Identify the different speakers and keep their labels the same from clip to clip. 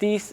Speaker 1: 30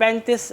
Speaker 1: 35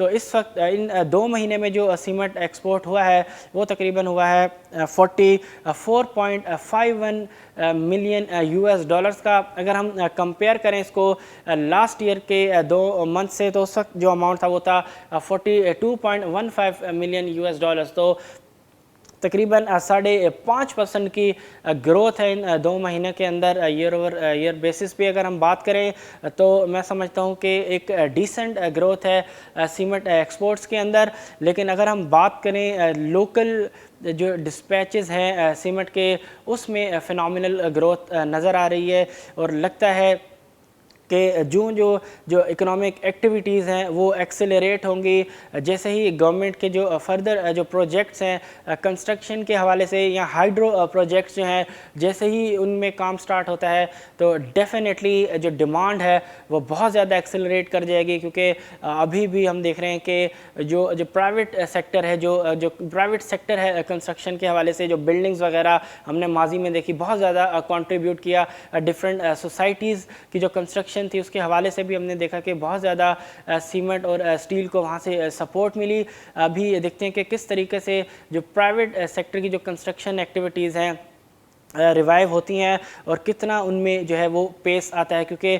Speaker 1: تو اس وقت ان 2 مہینے میں جو سیمنٹ ایکسپورٹ ہوا ہے وہ تقریباً ہوا ہے 44.51 ملین US ڈالرز کا. اگر ہم کمپیئر کریں اس کو لاسٹ ایئر کے 2 منتھ سے تو اس وقت جو اماؤنٹ تھا وہ تھا 42.15 ملین US ڈالرز. تو تقریباً 5.5% کی گروتھ ہے ان 2 مہینے کے اندر. ایئر اوور ایئر بیسس پہ اگر ہم بات کریں تو میں سمجھتا ہوں کہ ایک ڈیسنٹ گروتھ ہے سیمنٹ ایکسپورٹس کے اندر. لیکن اگر ہم بات کریں لوکل جو ڈسپیچز ہیں سیمنٹ کے اس میں فینومینل گروتھ نظر آ رہی ہے اور لگتا ہے کہ جو اکنامک ایکٹیویٹیز ہیں وہ ایکسیلریٹ ہوں گی جیسے ہی گورنمنٹ کے جو فردر جو پروجیکٹس ہیں کنسٹرکشن کے حوالے سے یا ہائیڈرو پروجیکٹس جو ہیں جیسے ہی ان میں کام سٹارٹ ہوتا ہے تو ڈیفینیٹلی جو ڈیمانڈ ہے وہ بہت زیادہ ایکسیلریٹ کر جائے گی. کیونکہ ابھی بھی ہم دیکھ رہے ہیں کہ جو پرائیویٹ سیکٹر ہے جو پرائیویٹ سیکٹر ہے کنسٹرکشن کے حوالے سے جو بلڈنگز وغیرہ ہم نے ماضی میں دیکھی بہت زیادہ کنٹریبیوٹ کیا. ڈفرینٹ سوسائٹیز کی جو کنسٹرکشن تھی اس کے حوالے سے بھی ہم نے دیکھا کہ بہت زیادہ سیمنٹ اور اسٹیل کو وہاں سے سپورٹ ملی. ابھی دیکھتے ہیں کہ کس طریقے سے جو پرائیویٹ سیکٹر کی جو کنسٹرکشن ایکٹیویٹیز ہیں ریوائیو ہوتی ہیں اور کتنا ان میں جو ہے وہ پیس آتا ہے. کیونکہ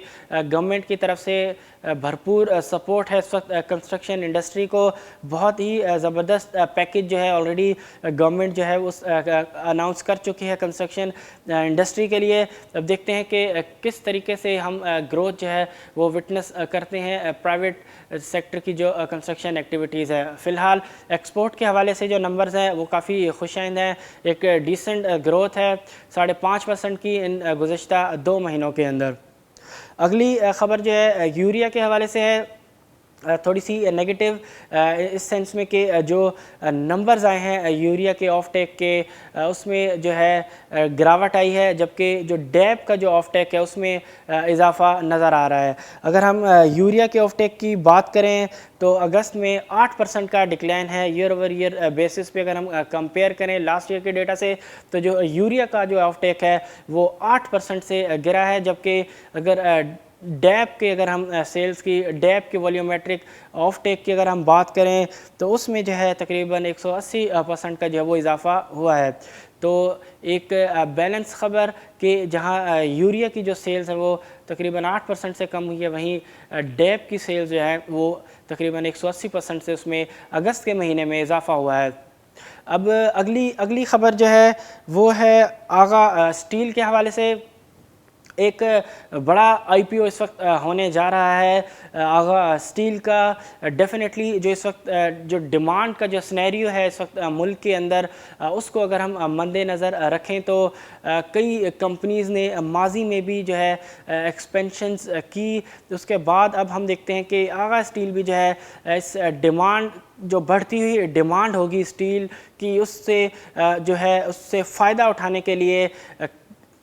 Speaker 1: گورنمنٹ کی طرف سے بھرپور سپورٹ ہے اس وقت کنسٹرکشن انڈسٹری کو. بہت ہی زبردست پیکج جو ہے آلریڈی گورنمنٹ جو ہے اس اناؤنس کر چکی ہے کنسٹرکشن انڈسٹری کے لیے. اب دیکھتے ہیں کہ کس طریقے سے ہم گروتھ جو ہے وہ وٹنس کرتے ہیں پرائیویٹ سیکٹر کی جو کنسٹرکشن ایکٹیویٹیز ہے. فی الحال ایکسپورٹ کے حوالے سے جو نمبرز ہیں وہ کافی خوش آئند ہیں. ایک ڈیسنٹ گروتھ ہے 5.5% کی ان گزشتہ 2 مہینوں کے اندر. اگلی خبر جو ہے یوریا کے حوالے سے ہے تھوڑی سی نیگیٹو اس سینس میں کہ جو نمبرز آئے ہیں یوریا کے آف ٹیک کے اس میں جو ہے گراوٹ آئی ہے جبکہ جو ڈیپ کا جو آف ٹیک ہے اس میں اضافہ نظر آ رہا ہے. اگر ہم یوریا کے آف ٹیک کی بات کریں تو اگست میں 8% کا ڈکلائن ہے ایئر اوور ایئر بیسس پہ. اگر ہم کمپیئر کریں لاسٹ ایئر کے ڈیٹا سے تو جو یوریا کا جو آف ٹیک ہے وہ 8% سے گرا ہے. جبکہ اگر ڈیپ کے اگر ہم سیلز کی ڈیپ کے والیومیٹرک آف ٹیک کی اگر ہم بات کریں تو اس میں جو ہے تقریباً 180% کا جو ہے وہ اضافہ ہوا ہے. تو ایک بیلنس خبر کہ جہاں یوریا کی جو سیلز ہے وہ تقریباً 8% سے کم ہوئی ہے وہیں ڈیپ کی سیلز جو ہے وہ تقریباً 180% سے اس میں اگست کے مہینے میں اضافہ ہوا ہے. اب اگلی خبر جو ہے وہ ہے آغا اسٹیل کے حوالے سے. ایک بڑا آئی پی او اس وقت ہونے جا رہا ہے آغا اسٹیل کا. ڈیفینیٹلی جو اس وقت جو ڈیمانڈ کا جو سنیریو ہے اس وقت ملک کے اندر اس کو اگر ہم مد نظر رکھیں تو کئی کمپنیز نے ماضی میں بھی جو ہے ایکسپینشنز کی. اس کے بعد اب ہم دیکھتے ہیں کہ آغا اسٹیل بھی جو ہے اس ڈیمانڈ جو بڑھتی ہوئی ڈیمانڈ ہوگی اسٹیل کی اس سے جو ہے اس سے فائدہ اٹھانے کے لیے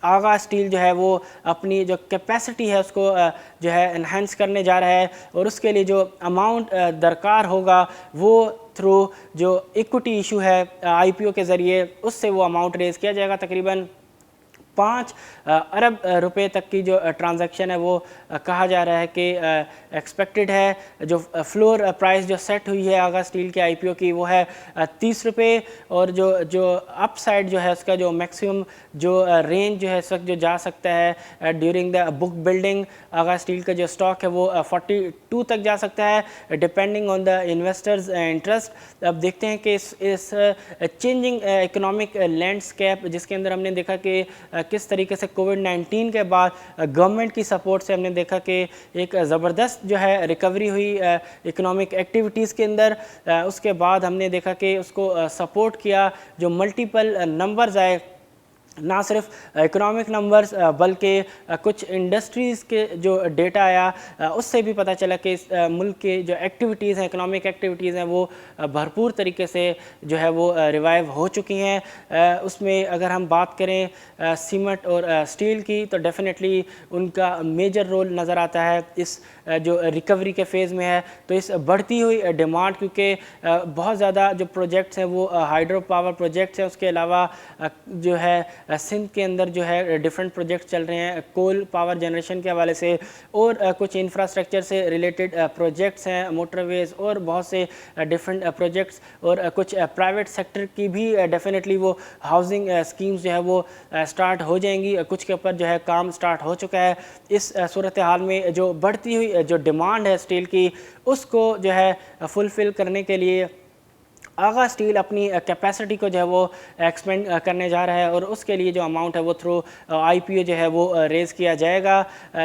Speaker 1: آغا اسٹیل جو ہے وہ اپنی جو کیپیسٹی ہے اس کو جو ہے انہینس کرنے جا رہا ہے. اور اس کے لیے جو اماؤنٹ درکار ہوگا وہ تھرو جو ایکوٹی ایشو ہے آئی پی او کے ذریعے اس سے وہ اماؤنٹ ریز کیا جائے گا. تقریباً 5 ارب روپے تک کی جو ٹرانزیکشن ہے وہ کہا جا رہا ہے کہ ایکسپیکٹڈ ہے. جو فلور پرائز جو سیٹ ہوئی ہے آغا اسٹیل کے آئی پی او کی وہ ہے 30 روپے. اور جو اپ سائڈ جو ہے اس کا جو میکسیمم جو رینج جو ہے اس وقت جو جا سکتا ہے during the book building Agha steel کا جو اسٹاک ہے وہ 42 تک جا سکتا ہے depending on the investors interest. اب دیکھتے ہیں کہ اس چینجنگ اکنامک لینڈسکیپ جس کے اندر ہم نے دیکھا کہ کس طریقے سے کووڈ-19 کے بعد گورنمنٹ کی سپورٹ سے ہم نے دیکھا کہ ایک زبردست جو ہے ریکوری ہوئی اکنامک ایکٹیویٹیز کے اندر. اس کے بعد ہم نے دیکھا کہ اس کو سپورٹ کیا جو ملٹیپل نمبرز آئے نہ صرف اکنامک نمبرز بلکہ کچھ انڈسٹریز کے جو ڈیٹا آیا اس سے بھی پتہ چلا کہ ملک کے جو ایکٹیویٹیز ہیں اکنامک ایکٹیویٹیز ہیں وہ بھرپور طریقے سے جو ہے وہ ریوائیو ہو چکی ہیں. اس میں اگر ہم بات کریں سیمنٹ اور اسٹیل کی تو ڈیفینیٹلی ان کا میجر رول نظر آتا ہے اس جو ریکوری کے فیز میں ہے. تو اس بڑھتی ہوئی ڈیمانڈ کیونکہ بہت زیادہ جو پروجیکٹس ہیں وہ ہائیڈرو پاور پروجیکٹس ہیں اس کے علاوہ جو ہے سندھ کے اندر جو ہے ڈفرینٹ پروجیکٹ چل رہے ہیں کول پاور جنریشن کے حوالے سے، اور کچھ انفراسٹرکچر سے ریلیٹڈ پروجیکٹس ہیں، موٹر ویز اور بہت سے ڈفرینٹ پروجیکٹس، اور کچھ پرائیویٹ سیکٹر کی بھی ڈیفینیٹلی وہ ہاؤسنگ اسکیمز جو ہے وہ سٹارٹ ہو جائیں گی، کچھ کے اوپر جو ہے کام سٹارٹ ہو چکا ہے۔ اس صورتحال میں جو بڑھتی ہوئی جو ڈیمانڈ ہے اسٹیل کی، اس کو جو ہے فلفل کرنے کے لیے آغا اسٹیل اپنی کیپیسٹی کو جو ہے وہ ایکسپینڈ کرنے جا رہا ہے، اور اس کے لیے جو اماؤنٹ ہے وہ تھرو آئی پی او جو ہے وہ ریز کیا جائے گا۔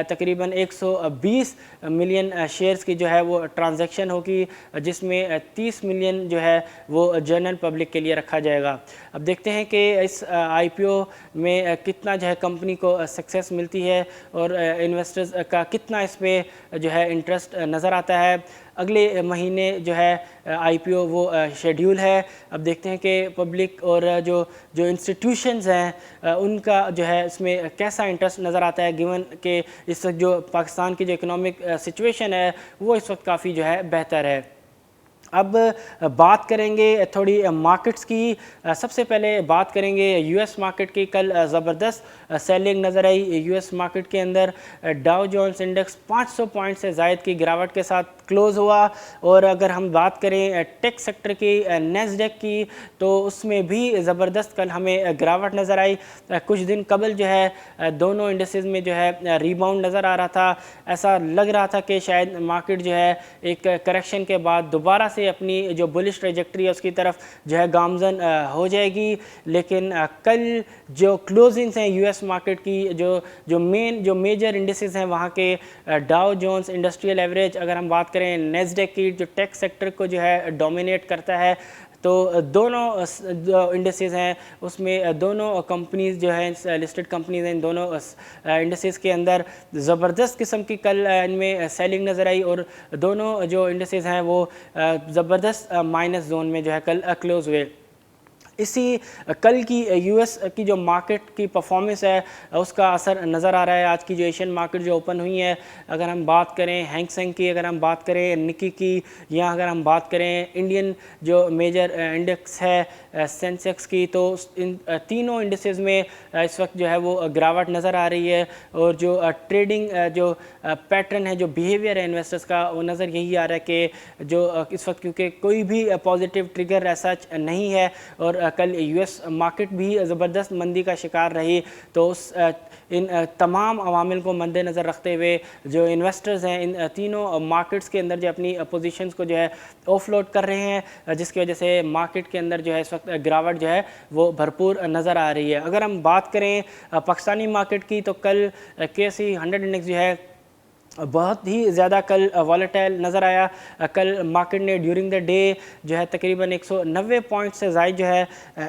Speaker 1: تقریباً 120 ملین شیئرز کی جو ہے وہ ٹرانزیکشن ہوگی، جس میں 30 ملین جو ہے وہ جنرل پبلک کے لیے رکھا جائے گا۔ اب دیکھتے ہیں کہ اس آئی پی او میں کتنا جو ہے کمپنی کو سکسیس ملتی ہے، اور انویسٹرز کا کتنا اس پہ جو ہے انٹرسٹ نظر آتا ہے۔ اگلے مہینے جو ہے آئی پی او وہ شیڈیول ہے۔ اب دیکھتے ہیں کہ پبلک اور جو انسٹیٹیوشنز ہیں ان کا جو ہے اس میں کیسا انٹرسٹ نظر آتا ہے، گیون کہ اس وقت جو پاکستان کی جو اکنامک سچویشن ہے وہ اس وقت کافی جو ہے بہتر ہے۔ اب بات کریں گے تھوڑی مارکیٹس کی۔ سب سے پہلے بات کریں گے یو ایس مارکیٹ کی۔ کل زبردست سیلنگ نظر آئی یو ایس مارکیٹ کے اندر۔ ڈاؤ جونز انڈیکس 500 پوائنٹ سے زائد کی گراوٹ کے ساتھ کلوز ہوا، اور اگر ہم بات کریں ٹیک سیکٹر کی، نیسڈیک کی، تو اس میں بھی زبردست کل ہمیں گراوٹ نظر آئی۔ کچھ دن قبل جو ہے دونوں انڈیسز میں جو ہے ریباؤنڈ نظر آ رہا تھا، ایسا لگ رہا تھا کہ شاید مارکیٹ جو ہے ایک کریکشن کے بعد دوبارہ سے اپنی جو بلش ٹریجیکٹری ہے اس کی طرف جو ہے گامزن ہو جائے گی، لیکن کل جو کلوزنگز ہیں یو ایس مارکیٹ کی، جو میجر انڈیسز ہیں وہاں کے، ڈاؤ جونز انڈسٹریل ایوریج، اگر ہم بات کریں نیسڈیک کی جو ٹیک سیکٹر کو جو ہے ڈومینیٹ کرتا ہے، تو دونوں جو انڈیسز ہیں اس میں دونوں کمپنیز جو ہیں لسٹڈ کمپنیز ہیں، دونوں انڈیسز کے اندر زبردست قسم کی کل ان میں سیلنگ نظر آئی، اور دونوں جو انڈیسز ہیں وہ زبردست مائنس زون میں جو ہے کل کلوز ہوئے۔ اسی کل کی یو ایس کی جو مارکیٹ کی پرفارمنس ہے اس کا اثر نظر آ رہا ہے۔ آج کی جو ایشین مارکیٹ جو اوپن ہوئی ہے، اگر ہم بات کریں ہینگ سینگ کی، اگر ہم بات کریں نکی کی، یا اگر ہم بات کریں انڈین جو میجر انڈیکس ہے سینسیکس کی، تو ان تینوں انڈیسز میں اس وقت جو ہے وہ گراوٹ نظر آ رہی ہے، اور جو ٹریڈنگ جو پیٹرن ہے، جو بیہیویئر ہے انویسٹرز کا، وہ نظر یہی آ رہا ہے کہ جو اس وقت کیونکہ کوئی بھی پازیٹیو ٹریگر ایسا نہیں ہے، اور کل یو ایس مارکیٹ بھی زبردست مندی کا شکار رہی، تو ان تمام عوامل کو مد نظر رکھتے ہوئے جو انویسٹرز ہیں ان تینوں مارکیٹس کے اندر جو اپنی پوزیشنز کو جو ہے آف لوڈ کر رہے ہیں، جس کی وجہ سے مارکیٹ کے اندر جو ہے اس وقت گراوٹ جو ہے وہ بھرپور نظر آ رہی ہے۔ اگر ہم بات کریں پاکستانی مارکیٹ کی، تو کل KSE 100 انڈیکس جو ہے بہت ہی زیادہ کل والیٹائل نظر آیا۔ کل مارکیٹ نے ڈیورنگ دا ڈے جو ہے تقریباً 190 پوائنٹ سے زائد جو ہے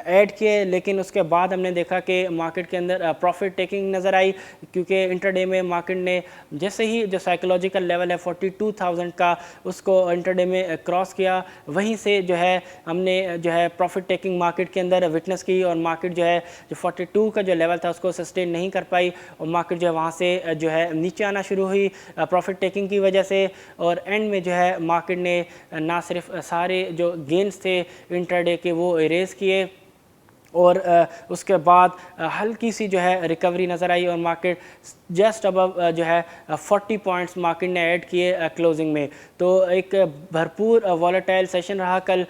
Speaker 1: ایڈ کیے، لیکن اس کے بعد ہم نے دیکھا کہ مارکیٹ کے اندر پروفٹ ٹیکنگ نظر آئی، کیونکہ انٹر ڈے میں مارکیٹ نے جیسے ہی جو سائیکولوجیکل لیول ہے 42,000 کا، اس کو انٹر ڈے میں کراس کیا، وہیں سے جو ہے ہم نے جو ہے پروفٹ ٹیکنگ مارکیٹ کے اندر وٹنس کی، اور مارکیٹ جو ہے جو 42 کا جو لیول تھا اس کو سسٹین نہیں کر پائی، اور مارکیٹ جو ہے وہاں سے جو ہے نیچے آنا شروع ہوئی پروفٹ ٹیکنگ کی وجہ سے، اور اینڈ میں جو ہے مارکیٹ نے نہ صرف سارے جو گینز تھے انٹر ڈے کے وہ اریز کیے، اور اس کے بعد ہلکی سی جو ہے ریکوری نظر آئی، اور مارکیٹ جسٹ ابو جو ہے 40 پوائنٹس مارکیٹ نے ایڈ کیے کلوزنگ میں۔ تو ایک بھرپور والیٹائل سیشن رہا کل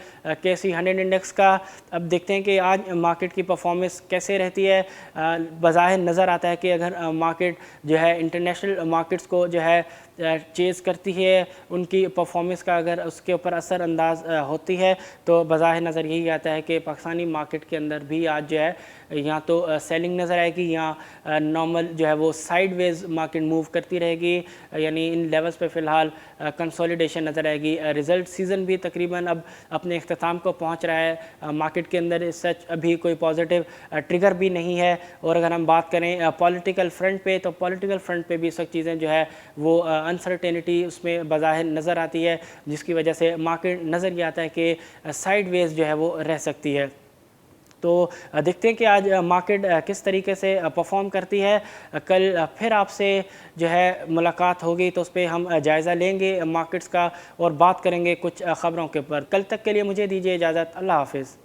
Speaker 1: KSE 100 انڈیکس کا۔ اب دیکھتے ہیں کہ آج مارکیٹ کی پرفارمنس کیسے رہتی ہے۔ بظاہر نظر آتا ہے کہ اگر مارکیٹ جو ہے انٹرنیشنل مارکیٹس کو جو ہے چیز کرتی ہے، ان کی پرفارمنس کا اگر اس کے اوپر اثر انداز ہوتی ہے، تو بظاہر نظر یہی آتا ہے کہ پاکستانی مارکیٹ کے اندر بھی آج جو ہے یا تو سیلنگ نظر آئے گی، یا نارمل جو ہے وہ سائیڈ ویز مارکیٹ موو کرتی رہے گی، یعنی ان لیولز پہ فی الحال کنسولیڈیشن نظر آئے گی۔ ریزلٹ سیزن بھی تقریباً اب اپنے اختتام کو پہنچ رہا ہے، مارکیٹ کے اندر سچ ابھی کوئی پازیٹیو ٹریگر بھی نہیں ہے۔ اور اگر ہم بات کریں پولیٹیکل فرنٹ پہ، تو پولیٹیکل فرنٹ پہ بھی اس وقت چیزیں جو ہے وہ انسرٹینٹی اس میں بظاہر نظر آتی ہے، جس کی وجہ سے مارکیٹ نظر یہ آتا ہے کہ سائیڈ ویز جو ہے وہ رہ سکتی ہے۔ تو دیکھتے ہیں کہ آج مارکیٹ کس طریقے سے پرفارم کرتی ہے۔ کل پھر آپ سے جو ہے ملاقات ہوگی تو اس پہ ہم جائزہ لیں گے مارکیٹس کا، اور بات کریں گے کچھ خبروں کے اوپر۔ کل تک کے لیے مجھے دیجیے اجازت، اللہ حافظ۔